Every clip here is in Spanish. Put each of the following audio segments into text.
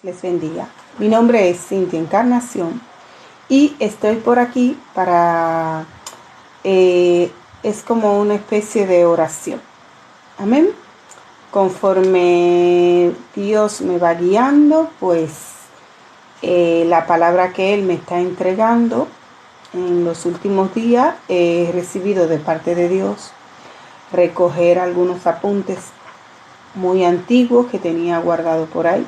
Les bendiga. Mi nombre es Cintia Encarnación y estoy por aquí para, es como una especie de oración. Amén. Conforme Dios me va guiando, pues la palabra que Él me está entregando en los últimos días, he recibido de parte de Dios recoger algunos apuntes muy antiguos que tenía guardado por ahí.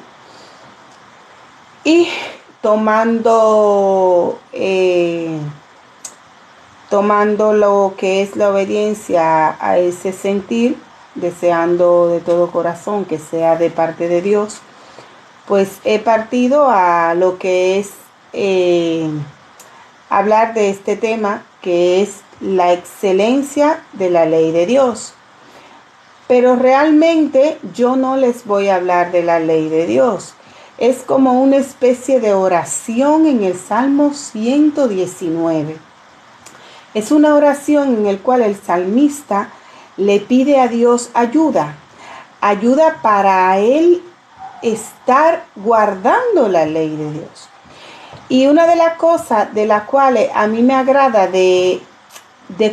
Y tomando lo que es la obediencia a ese sentir, deseando de todo corazón que sea de parte de Dios, pues he partido a lo que es hablar de este tema, que es la excelencia de la ley de Dios. Pero realmente yo no les voy a hablar de la ley de Dios. Es como una especie de oración en el Salmo 119. Es una oración en la cual el salmista le pide a Dios ayuda para él estar guardando la ley de Dios. Y una de las cosas de las cuales a mí me agrada de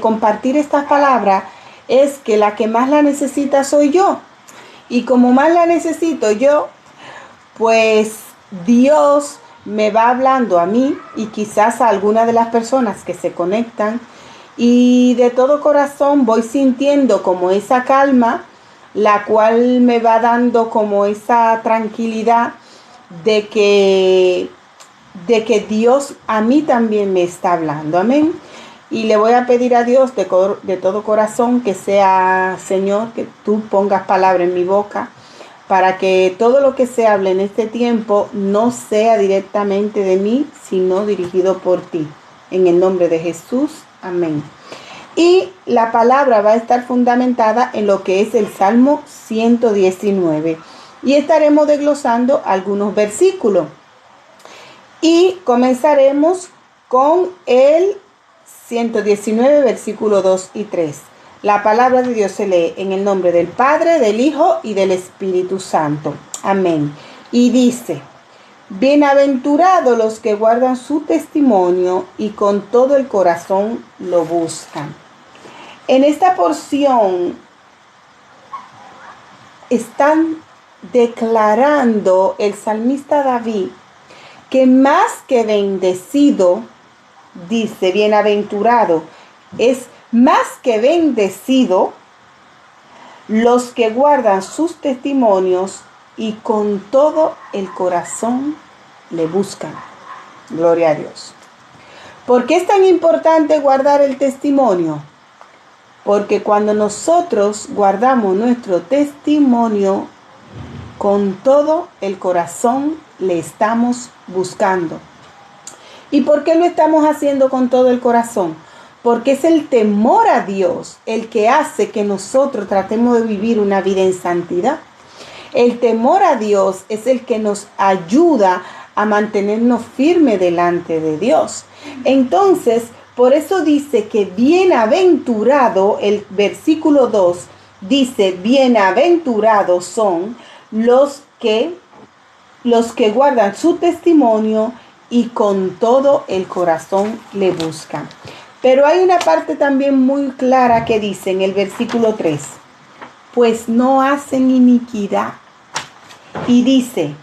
compartir estas palabras es que la que más la necesita soy yo. Y como más la necesito yo, pues Dios me va hablando a mí y quizás a alguna de las personas que se conectan, y de todo corazón voy sintiendo como esa calma, la cual me va dando como esa tranquilidad de que Dios a mí también me está hablando. Amén. Y le voy a pedir a Dios de todo corazón que sea, Señor, que tú pongas palabra en mi boca, para que todo lo que se hable en este tiempo no sea directamente de mí, sino dirigido por ti. En el nombre de Jesús, amén. Y la palabra va a estar fundamentada en lo que es el Salmo 119. Y estaremos desglosando algunos versículos. Y comenzaremos con el 119, versículo 2 y 3. La palabra de Dios se lee en el nombre del Padre, del Hijo y del Espíritu Santo. Amén. Y dice: bienaventurados los que guardan su testimonio y con todo el corazón lo buscan. En esta porción están declarando el salmista David que más que bendecido, dice bienaventurado, es más que bendecido los que guardan sus testimonios y con todo el corazón le buscan. Gloria a Dios. ¿Por qué es tan importante guardar el testimonio? Porque cuando nosotros guardamos nuestro testimonio, con todo el corazón le estamos buscando. ¿Y por qué lo estamos haciendo con todo el corazón? Porque es el temor a Dios el que hace que nosotros tratemos de vivir una vida en santidad. El temor a Dios es el que nos ayuda a mantenernos firmes delante de Dios. Entonces, por eso dice que bienaventurado, el versículo 2 dice: bienaventurados son los que guardan su testimonio y con todo el corazón le buscan. Pero hay una parte también muy clara que dice en el versículo 3: pues no hacen iniquidad. Y dice: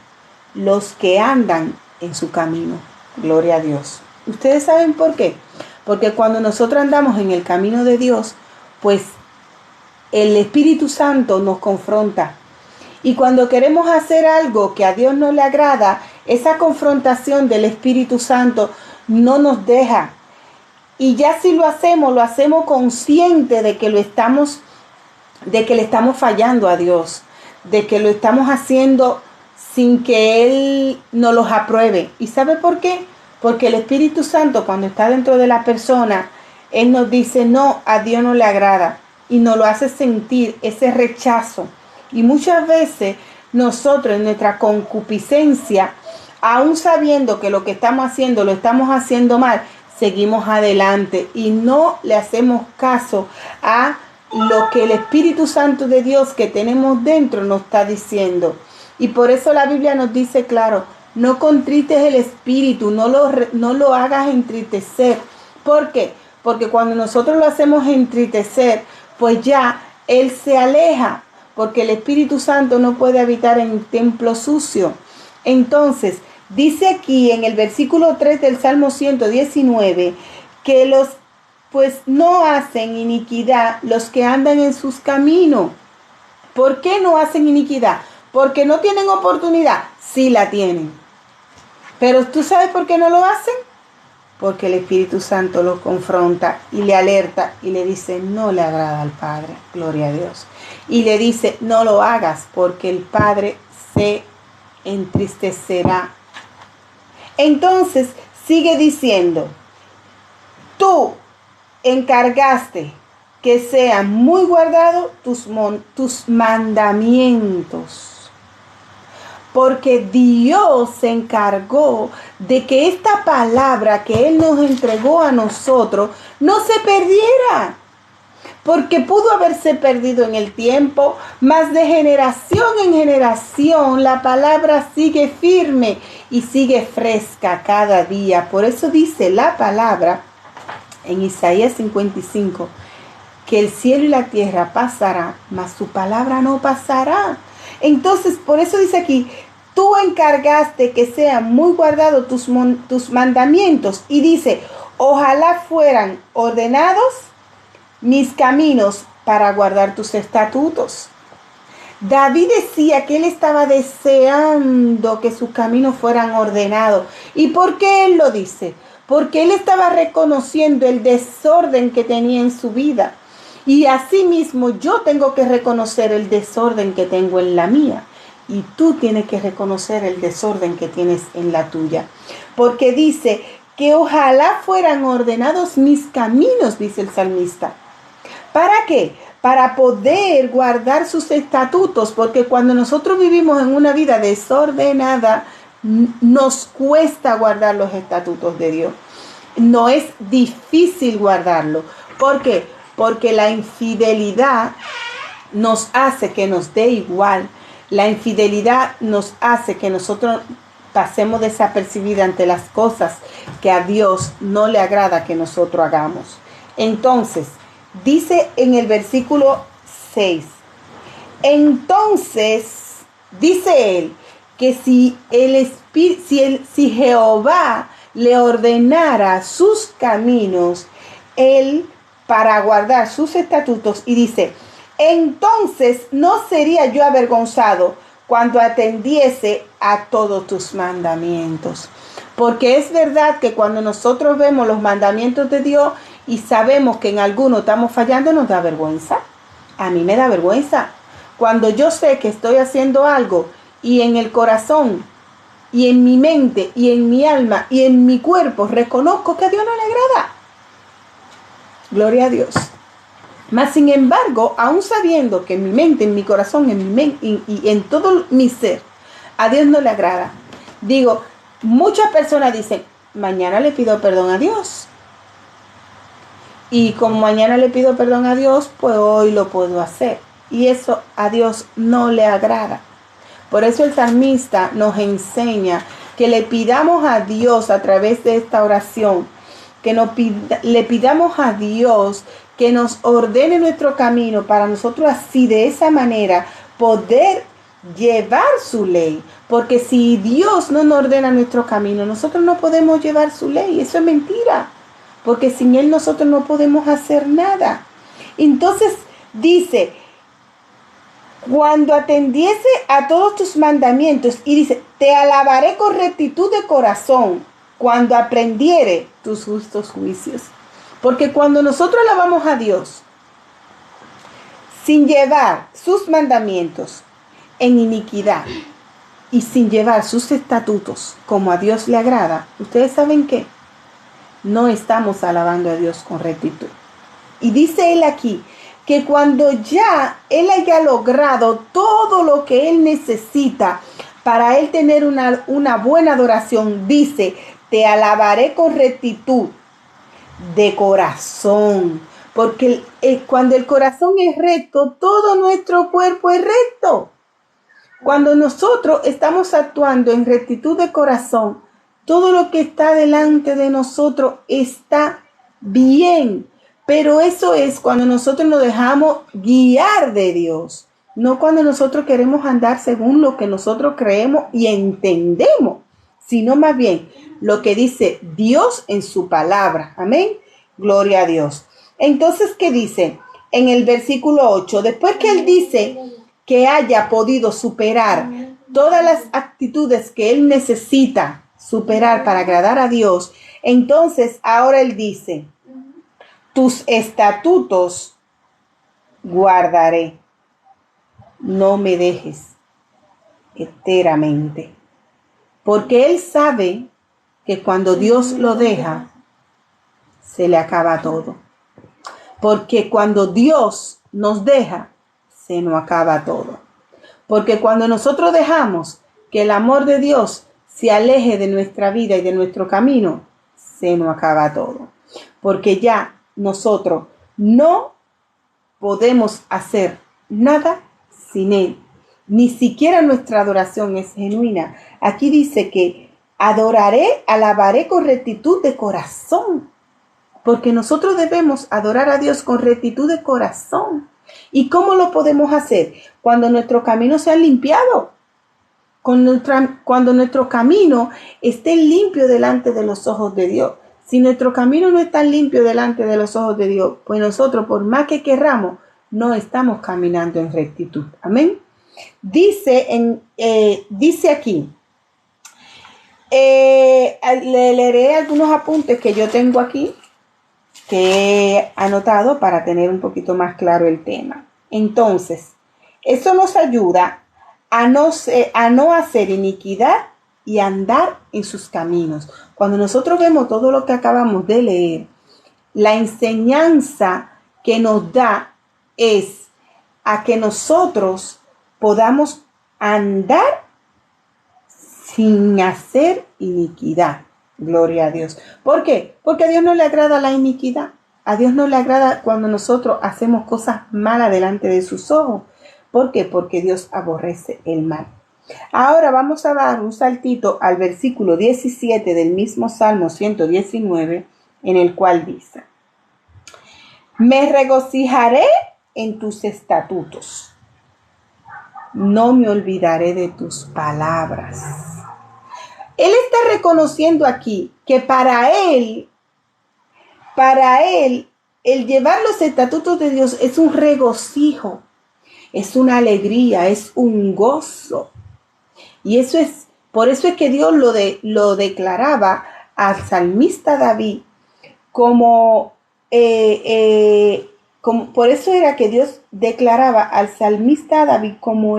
los que andan en su camino. Gloria a Dios. ¿Ustedes saben por qué? Porque cuando nosotros andamos en el camino de Dios, pues el Espíritu Santo nos confronta. Y cuando queremos hacer algo que a Dios no le agrada, esa confrontación del Espíritu Santo no nos deja. Y ya si lo hacemos consciente de que le estamos fallando a Dios, de que lo estamos haciendo sin que Él nos los apruebe. ¿Y sabe por qué? Porque el Espíritu Santo, cuando está dentro de la persona, Él nos dice: no, a Dios no le agrada, y nos lo hace sentir ese rechazo. Y muchas veces nosotros, en nuestra concupiscencia, aún sabiendo que lo que estamos haciendo lo estamos haciendo mal, seguimos adelante y no le hacemos caso a lo que el Espíritu Santo de Dios que tenemos dentro nos está diciendo. Y por eso la Biblia nos dice claro, no contrites el espíritu, no lo hagas entristecer. ¿Por qué? Porque cuando nosotros lo hacemos entristecer, pues ya Él se aleja, porque el Espíritu Santo no puede habitar en un templo sucio. Entonces, dice aquí en el versículo 3 del Salmo 119, que pues no hacen iniquidad los que andan en sus caminos. ¿Por qué no hacen iniquidad? Porque no tienen oportunidad. Sí la tienen. Pero ¿tú sabes por qué no lo hacen? Porque el Espíritu Santo los confronta y le alerta y le dice, no le agrada al Padre, gloria a Dios. Y le dice, no lo hagas porque el Padre se entristecerá. Entonces sigue diciendo, tú encargaste que sean muy guardados tus mandamientos. Porque Dios se encargó de que esta palabra que Él nos entregó a nosotros no se perdiera. Porque pudo haberse perdido en el tiempo, mas de generación en generación la palabra sigue firme y sigue fresca cada día. Por eso dice la palabra en Isaías 55, que el cielo y la tierra pasará, mas su palabra no pasará. Entonces, por eso dice aquí, tú encargaste que sean muy guardados tus mandamientos. Y dice, ojalá fueran ordenados mis caminos para guardar tus estatutos. David decía que él estaba deseando que sus caminos fueran ordenados. ¿Y por qué él lo dice? Porque él estaba reconociendo el desorden que tenía en su vida. Y asimismo yo tengo que reconocer el desorden que tengo en la mía. Y tú tienes que reconocer el desorden que tienes en la tuya. Porque dice que ojalá fueran ordenados mis caminos, dice el salmista. ¿Para qué? Para poder guardar sus estatutos. Porque cuando nosotros vivimos en una vida desordenada, nos cuesta guardar los estatutos de Dios. No es difícil guardarlo. ¿Por qué? Porque la infidelidad nos hace que nos dé igual. La infidelidad nos hace que nosotros pasemos desapercibida ante las cosas que a Dios no le agrada que nosotros hagamos. Entonces, dice en el versículo 6, entonces, dice él, que si Jehová le ordenara sus caminos, él para guardar sus estatutos, y dice, entonces no sería yo avergonzado cuando atendiese a todos tus mandamientos. Porque es verdad que cuando nosotros vemos los mandamientos de Dios y sabemos que en algunos estamos fallando, nos da vergüenza. A mí me da vergüenza. Cuando yo sé que estoy haciendo algo y en el corazón y en mi mente y en mi alma y en mi cuerpo reconozco que a Dios no le agrada. Gloria a Dios. Mas sin embargo, aún sabiendo que en mi mente, en mi corazón, y en todo mi ser, a Dios no le agrada. Digo, muchas personas dicen, mañana le pido perdón a Dios. Y como mañana le pido perdón a Dios, pues hoy lo puedo hacer. Y eso a Dios no le agrada. Por eso el salmista nos enseña que le pidamos a Dios a través de esta oración, que le pidamos a Dios que nos ordene nuestro camino para nosotros así de esa manera poder llevar su ley. Porque si Dios no nos ordena nuestro camino, nosotros no podemos llevar su ley. Eso es mentira. Porque sin Él nosotros no podemos hacer nada. Entonces dice, cuando atendiese a todos tus mandamientos, y dice, te alabaré con rectitud de corazón, cuando aprendiere tus justos juicios. Porque cuando nosotros alabamos a Dios, sin llevar sus mandamientos en iniquidad y sin llevar sus estatutos como a Dios le agrada, ¿ustedes saben qué? No estamos alabando a Dios con rectitud. Y dice él aquí, que cuando ya él haya logrado todo lo que él necesita para él tener una buena adoración, dice, te alabaré con rectitud de corazón. Porque cuando el corazón es recto, todo nuestro cuerpo es recto. Cuando nosotros estamos actuando en rectitud de corazón, todo lo que está delante de nosotros está bien. Pero eso es cuando nosotros nos dejamos guiar de Dios, no cuando nosotros queremos andar según lo que nosotros creemos y entendemos, sino más bien lo que dice Dios en su palabra. Amén. Gloria a Dios. Entonces, ¿qué dice? En el versículo 8, después que él dice que haya podido superar todas las actitudes que él necesita superar para agradar a Dios, entonces ahora él dice, tus estatutos guardaré, no me dejes enteramente. Porque él sabe que cuando Dios lo deja, se le acaba todo. Porque cuando Dios nos deja, se nos acaba todo. Porque cuando nosotros dejamos que el amor de Dios se aleje de nuestra vida y de nuestro camino, se nos acaba todo. Porque ya nosotros no podemos hacer nada sin Él. Ni siquiera nuestra adoración es genuina. Aquí dice que adoraré, alabaré con rectitud de corazón. Porque nosotros debemos adorar a Dios con rectitud de corazón. ¿Y cómo lo podemos hacer? Cuando nuestro camino sea limpiado. Cuando nuestro camino esté limpio delante de los ojos de Dios. Si nuestro camino no está limpio delante de los ojos de Dios, pues nosotros, por más que querramos, no estamos caminando en rectitud. Amén. Dice aquí, le leeré algunos apuntes que yo tengo aquí, que he anotado para tener un poquito más claro el tema. Entonces, eso nos ayuda a no hacer iniquidad y andar en sus caminos. Cuando nosotros vemos todo lo que acabamos de leer, la enseñanza que nos da es a que nosotros podamos andar sin hacer iniquidad. Gloria a Dios. ¿Por qué? Porque a Dios no le agrada la iniquidad. A Dios no le agrada cuando nosotros hacemos cosas malas delante de sus ojos. ¿Por qué? Porque Dios aborrece el mal. Ahora vamos a dar un saltito al versículo 17 del mismo Salmo 119, en el cual dice: me regocijaré en tus estatutos, no me olvidaré de tus palabras. Él está reconociendo aquí que para él, el llevar los estatutos de Dios es un regocijo, es una alegría, es un gozo. Y por eso es que Dios lo declaraba al salmista David como por eso era que Dios declaraba al salmista David como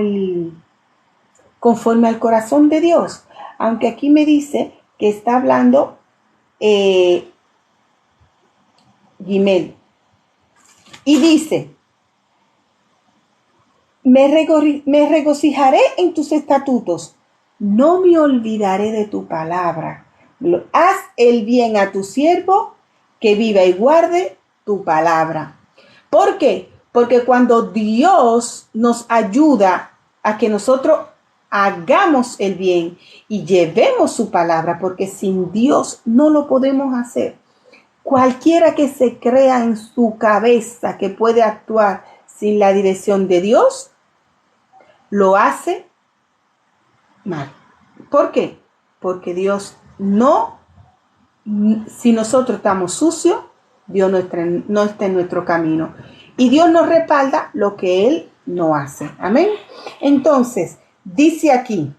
conforme al corazón de Dios. Aunque aquí me dice que está hablando Gimel. Y dice: me regocijaré en tus estatutos, no me olvidaré de tu palabra. Haz el bien a tu siervo, que viva y guarde tu palabra. ¿Por qué? Porque cuando Dios nos ayuda a que nosotros hagamos el bien y llevemos su palabra, porque sin Dios no lo podemos hacer. Cualquiera que se crea en su cabeza que puede actuar sin la dirección de Dios, lo hace mal. ¿Por qué? Porque Dios no, si nosotros estamos sucios, Dios no está en nuestro camino. Y Dios nos respalda lo que Él no hace. Amén. Entonces, dice aquí,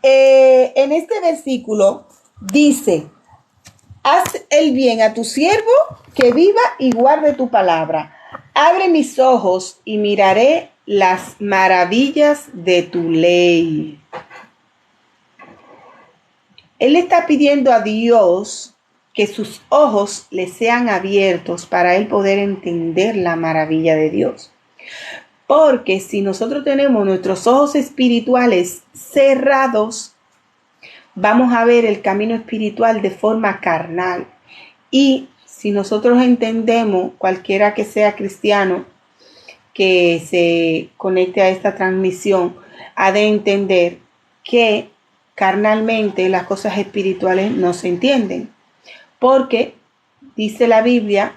en este versículo, dice: haz el bien a tu siervo, que viva y guarde tu palabra. Abre mis ojos y miraré las maravillas de tu ley. Él está pidiendo a Dios que sus ojos le sean abiertos para él poder entender la maravilla de Dios. Porque si nosotros tenemos nuestros ojos espirituales cerrados, vamos a ver el camino espiritual de forma carnal. Y si nosotros entendemos, cualquiera que sea cristiano, que se conecte a esta transmisión ha de entender que carnalmente las cosas espirituales no se entienden, porque dice la Biblia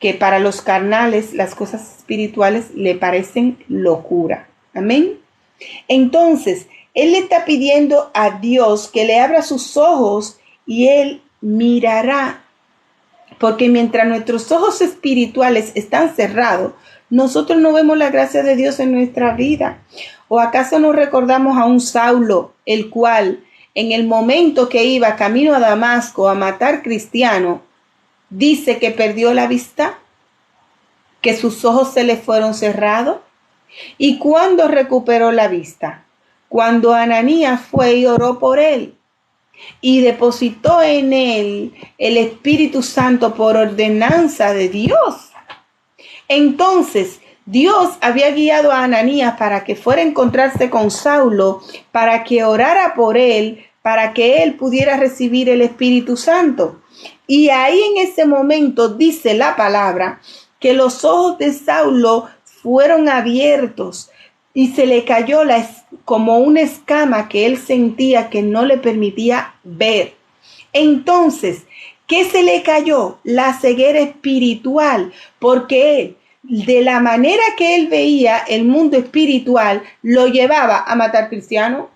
que para los carnales las cosas espirituales le parecen locura. Amén. Entonces, él le está pidiendo a Dios que le abra sus ojos y él mirará. Porque mientras nuestros ojos espirituales están cerrados, nosotros no vemos la gracia de Dios en nuestra vida. ¿O acaso no recordamos a un Saulo, el cual en el momento que iba camino a Damasco a matar cristianos, dice que perdió la vista, que sus ojos se le fueron cerrados? ¿Y cuándo recuperó la vista? Cuando Ananías fue y oró por él y depositó en él el Espíritu Santo por ordenanza de Dios. Entonces, Dios había guiado a Ananías para que fuera a encontrarse con Saulo, para que orara por él, para que él pudiera recibir el Espíritu Santo. Y ahí en ese momento dice la palabra que los ojos de Saulo fueron abiertos y se le cayó como una escama que él sentía que no le permitía ver. Entonces, ¿qué se le cayó? La ceguera espiritual, porque él, de la manera que él veía el mundo espiritual, lo llevaba a matar cristianos,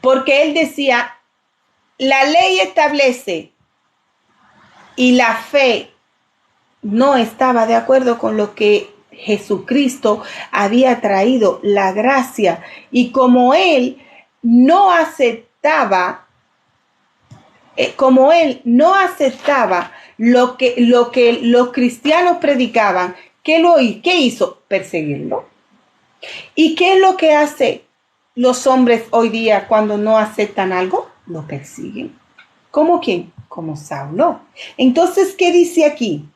porque él decía, la ley establece, y la fe no estaba de acuerdo con lo que Jesucristo había traído, la gracia. Y como él no aceptaba, lo que los cristianos predicaban, ¿qué hizo? Perseguirlo. ¿Y qué es lo que hace los hombres hoy día cuando no aceptan algo? Lo persiguen. ¿Cómo quién? Como Saulo. Entonces, ¿qué dice aquí?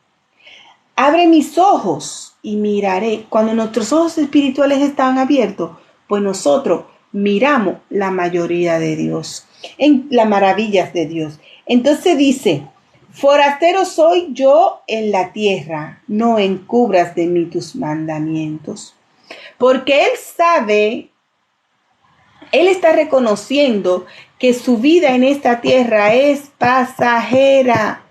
Abre mis ojos y miraré. Cuando nuestros ojos espirituales están abiertos, pues nosotros miramos la mayoría de Dios, en las maravillas de Dios. Entonces dice, forastero soy yo en la tierra, no encubras de mí tus mandamientos. Porque él sabe, él está reconociendo que su vida en esta tierra es pasajera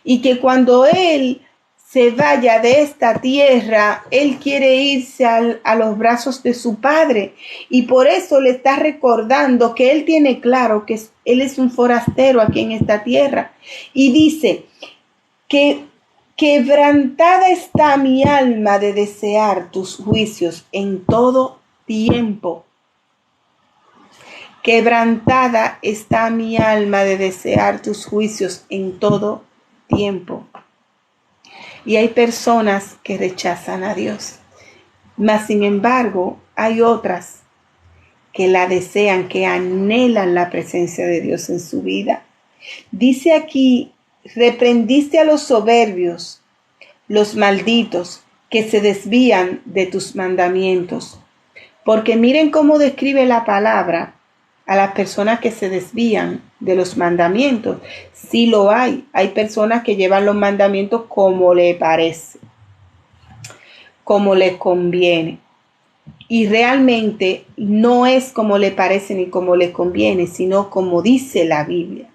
y que cuando él se vaya de esta tierra, él quiere irse a los brazos de su padre, y por eso le está recordando que él tiene claro que él es un forastero aquí en esta tierra, y dice que quebrantada está mi alma de desear tus juicios en todo tiempo. Quebrantada está mi alma de desear tus juicios en todo tiempo. Y hay personas que rechazan a Dios. Mas, sin embargo, hay otras que la desean, que anhelan la presencia de Dios en su vida. Dice aquí, reprendiste a los soberbios, los malditos, que se desvían de tus mandamientos. Porque miren cómo describe la palabra a las personas que se desvían de los mandamientos. Sí lo hay. Hay personas que llevan los mandamientos como le parece, como le conviene. Y realmente no es como le parece ni como le conviene, sino como dice la Biblia.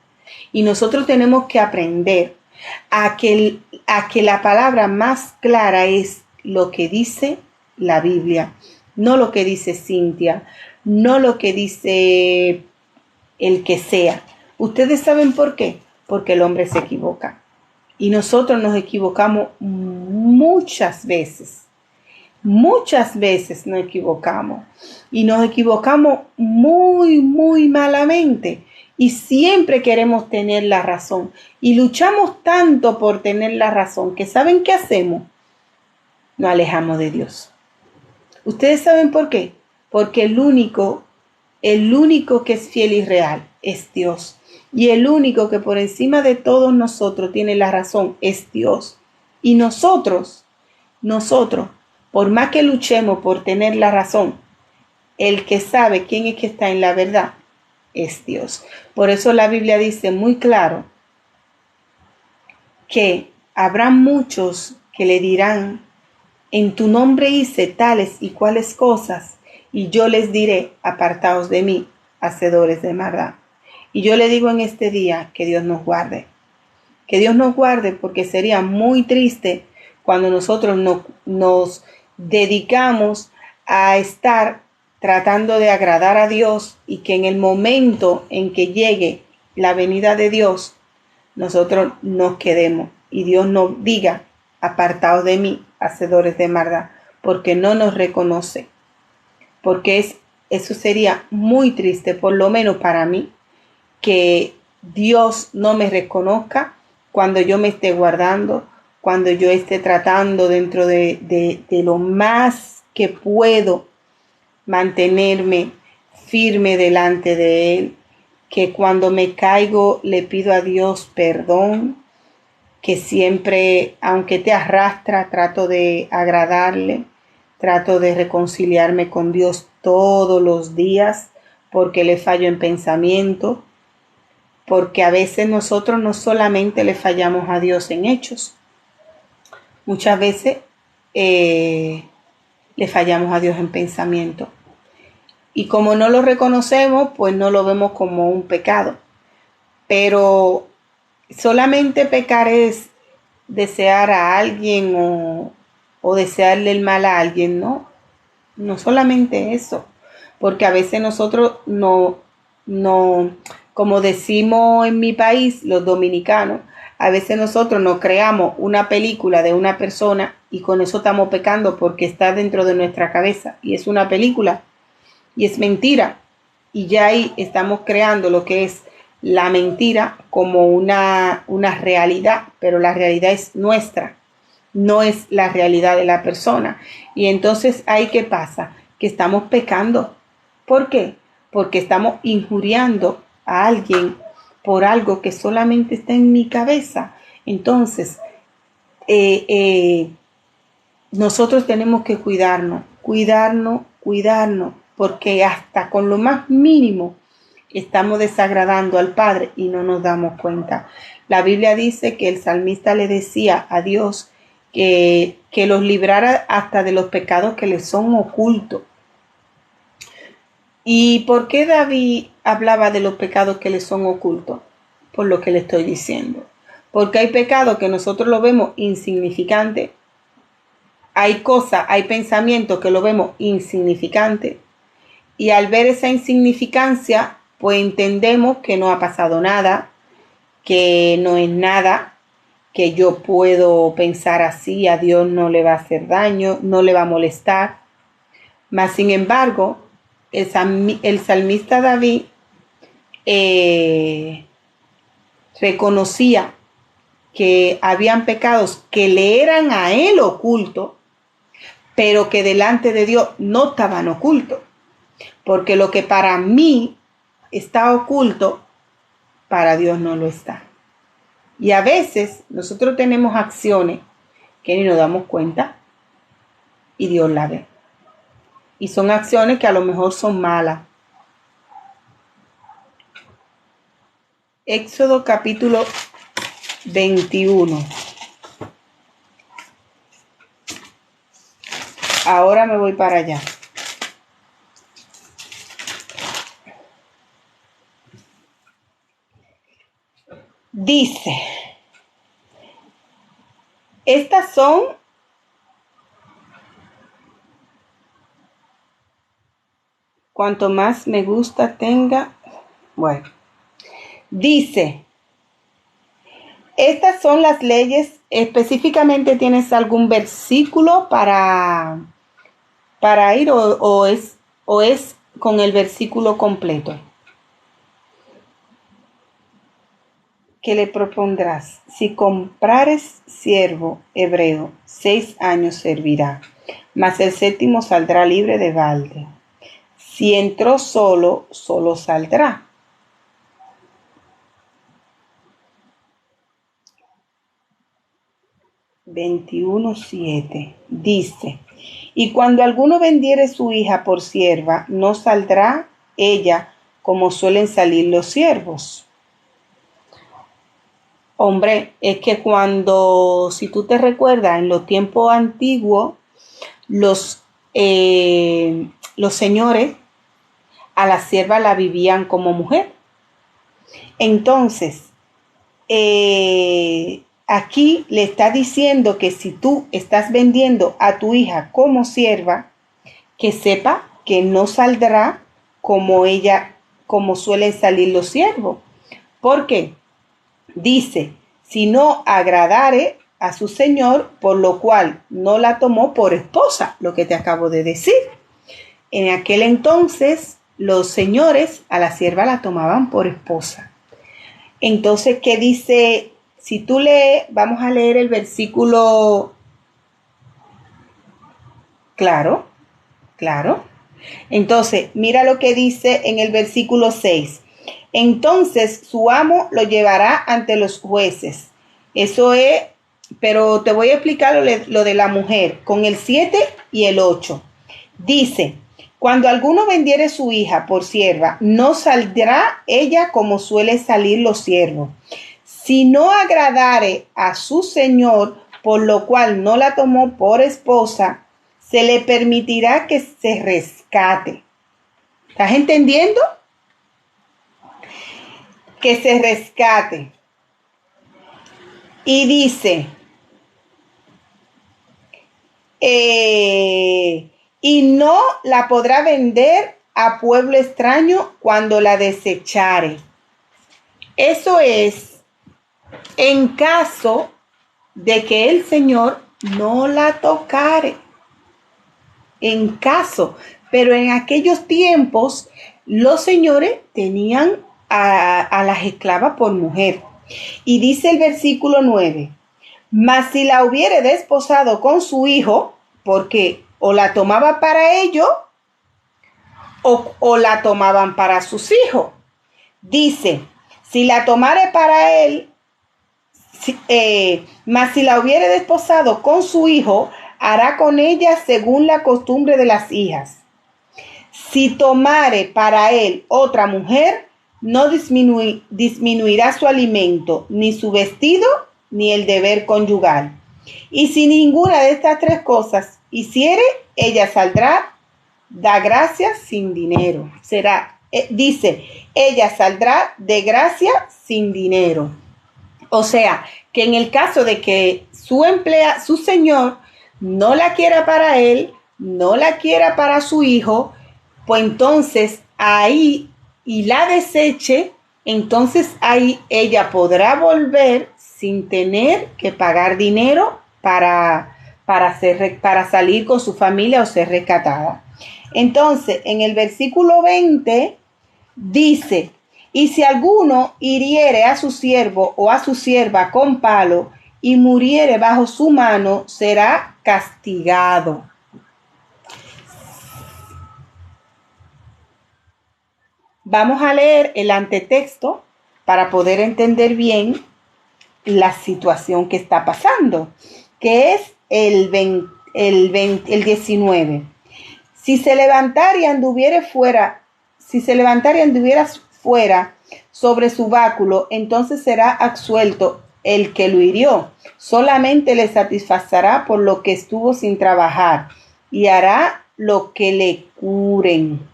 Y nosotros tenemos que aprender a que la palabra más clara es lo que dice la Biblia, no lo que dice Cintia, no lo que dice el que sea. ¿Ustedes saben por qué? Porque el hombre se equivoca. Y nosotros nos equivocamos muchas veces. Muchas veces nos equivocamos. Y nos equivocamos muy, muy malamente. Y siempre queremos tener la razón. Y luchamos tanto por tener la razón que ¿saben qué hacemos? Nos alejamos de Dios. ¿Ustedes saben por qué? Porque el único que es fiel y real es Dios. Y el único que por encima de todos nosotros tiene la razón es Dios. Y nosotros, por más que luchemos por tener la razón, el que sabe quién es que está en la verdad es Dios. Por eso la Biblia dice muy claro que habrá muchos que le dirán en tu nombre hice tales y cuales cosas, y yo les diré, apartaos de mí, hacedores de maldad. Y yo le digo en este día que Dios nos guarde. Que Dios nos guarde, porque sería muy triste cuando nosotros nos dedicamos a estar tratando de agradar a Dios y que en el momento en que llegue la venida de Dios, nosotros nos quedemos y Dios nos diga, apartaos de mí, hacedores de maldad, porque no nos reconoce. Porque eso sería muy triste, por lo menos para mí, que Dios no me reconozca cuando yo me esté guardando, cuando yo esté tratando dentro de lo más que puedo mantenerme firme delante de Él, que cuando me caigo le pido a Dios perdón, que siempre, aunque te arrastra, trato de agradarle, trato de reconciliarme con Dios todos los días, porque le fallo en pensamiento, porque a veces nosotros no solamente le fallamos a Dios en hechos, muchas veces le fallamos a Dios en pensamiento. Y como no lo reconocemos, pues no lo vemos como un pecado. Pero solamente pecar es desear a alguien o desearle el mal a alguien, ¿no? No solamente eso, porque a veces nosotros no, como decimos en mi país, los dominicanos, a veces nosotros nos creamos una película de una persona y con eso estamos pecando porque está dentro de nuestra cabeza y es una película y es mentira. Y ya ahí estamos creando lo que es la mentira como una realidad, pero la realidad es nuestra, no es la realidad de la persona. Y entonces ahí ¿qué pasa? Que estamos pecando. ¿Por qué? Porque estamos injuriando a alguien por algo que solamente está en mi cabeza. Entonces, nosotros tenemos que cuidarnos, porque hasta con lo más mínimo estamos desagradando al Padre y no nos damos cuenta. La Biblia dice que el salmista le decía a Dios que los librara hasta de los pecados que le son ocultos. ¿Y por qué David hablaba de los pecados que le son ocultos? Por lo que le estoy diciendo. Porque hay pecados que nosotros lo vemos insignificantes. Hay cosas, hay pensamientos que lo vemos insignificantes. Y al ver esa insignificancia, pues entendemos que no ha pasado nada, que no es nada, que yo puedo pensar así, a Dios no le va a hacer daño, no le va a molestar. Mas, sin embargo, el salmista David reconocía que habían pecados que le eran a él ocultos, pero que delante de Dios no estaban ocultos. Porque lo que para mí está oculto, para Dios no lo está. Y a veces nosotros tenemos acciones que ni nos damos cuenta y Dios la ve. Y son acciones que a lo mejor son malas. Éxodo capítulo 21. Ahora me voy para allá. Dice, estas son cuanto más me gusta tenga. Bueno, dice, estas son las leyes. Específicamente, ¿tienes algún versículo para ir o es con el versículo completo? ¿Qué le propondrás? Si comprares siervo hebreo, 6 años servirá, mas el 7º saldrá libre de balde. Si entró solo, solo saldrá. (21:7) dice, y cuando alguno vendiere su hija por sierva, no saldrá ella como suelen salir los siervos. Hombre, es que si tú te recuerdas, en los tiempos antiguos, los, los señores a la sierva la vivían como mujer. Entonces, aquí le está diciendo que si tú estás vendiendo a tu hija como sierva, que sepa que no saldrá como suelen salir los siervos. ¿Por qué? Dice, si no agradare a su señor, por lo cual no la tomó por esposa, lo que te acabo de decir. En aquel entonces, los señores a la sierva la tomaban por esposa. Entonces, ¿qué dice? Si tú lees, vamos a leer el versículo. Claro. Entonces, mira lo que dice en el versículo 6. Entonces su amo lo llevará ante los jueces. Eso es, pero te voy a explicar lo de la mujer con el 7 y el 8. Dice, cuando alguno vendiere su hija por sierva, no saldrá ella como suele salir los siervos. Si no agradare a su señor, por lo cual no la tomó por esposa, se le permitirá que se rescate. ¿Estás entendiendo? Que se rescate. Y dice, y no la podrá vender a pueblo extraño cuando la desechare. Eso es en caso de que el Señor no la tocare. En caso, pero en aquellos tiempos los señores tenían a las esclavas por mujer. Y dice el versículo 9, mas si la hubiere desposado con su hijo, porque o la tomaba para ellos o la tomaban para sus hijos. Dice, si la tomare para él, mas si la hubiere desposado con su hijo, hará con ella según la costumbre de las hijas. Si tomare para él otra mujer, no disminuirá su alimento, ni su vestido, ni el deber conyugal. Y si ninguna de estas tres cosas hiciere, ella saldrá, da gracia sin dinero. Dice, ella saldrá de gracia sin dinero. O sea, que en el caso de que su señor no la quiera para él, no la quiera para su hijo, pues entonces ahí y la deseche, entonces ahí ella podrá volver sin tener que pagar dinero para salir con su familia o ser rescatada. Entonces, en el versículo 20 dice, y si alguno hiriere a su siervo o a su sierva con palo y muriere bajo su mano, será castigado. Vamos a leer el antetexto para poder entender bien la situación que está pasando, que es el 19. Si se levantara y anduviera fuera sobre su báculo, entonces será absuelto el que lo hirió. Solamente le satisfacerá por lo que estuvo sin trabajar y hará lo que le curen.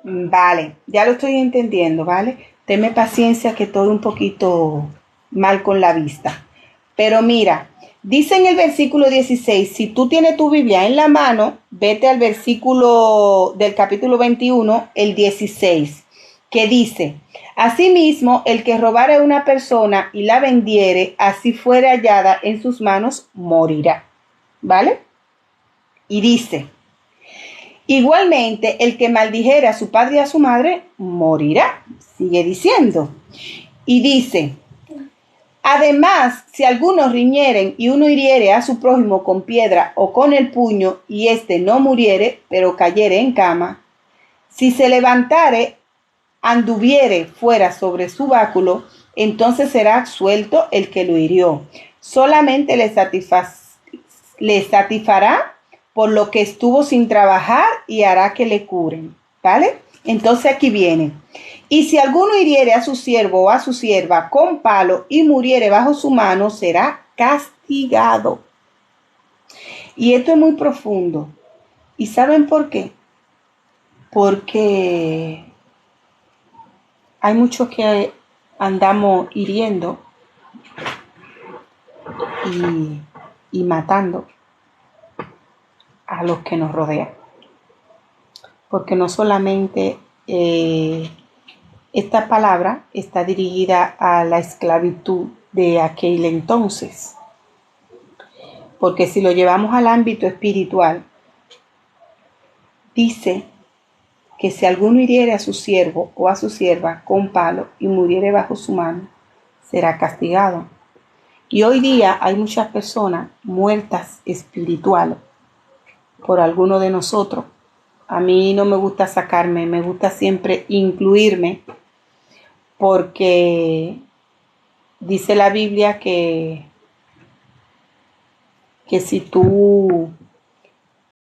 Vale, ya lo estoy entendiendo, ¿vale? Tenme paciencia que estoy un poquito mal con la vista. Pero mira, dice en el versículo 16, si tú tienes tu Biblia en la mano, vete al versículo del capítulo 21, el 16, que dice, asimismo, el que robare a una persona y la vendiere, así fuere hallada en sus manos, morirá. ¿Vale? Y dice, igualmente, el que maldijere a su padre y a su madre, morirá. Sigue diciendo. Y dice, además, si algunos riñeren y uno hiriere a su prójimo con piedra o con el puño, y éste no muriere, pero cayere en cama, si se levantare, anduviere fuera sobre su báculo, entonces será absuelto el que lo hirió. Solamente le satisfará por lo que estuvo sin trabajar y hará que le curen. ¿Vale? Entonces aquí viene. Y si alguno hiriere a su siervo o a su sierva con palo y muriere bajo su mano, será castigado. Y esto es muy profundo. ¿Y saben por qué? Porque hay muchos que andamos hiriendo y matando a los que nos rodean. Porque no solamente esta palabra está dirigida a la esclavitud de aquel entonces. Porque si lo llevamos al ámbito espiritual, dice que si alguno hiriere a su siervo o a su sierva con palo y muriere bajo su mano, será castigado. Y hoy día hay muchas personas muertas espirituales por alguno de nosotros. A mí no me gusta sacarme, me gusta siempre incluirme, porque dice la Biblia que si tú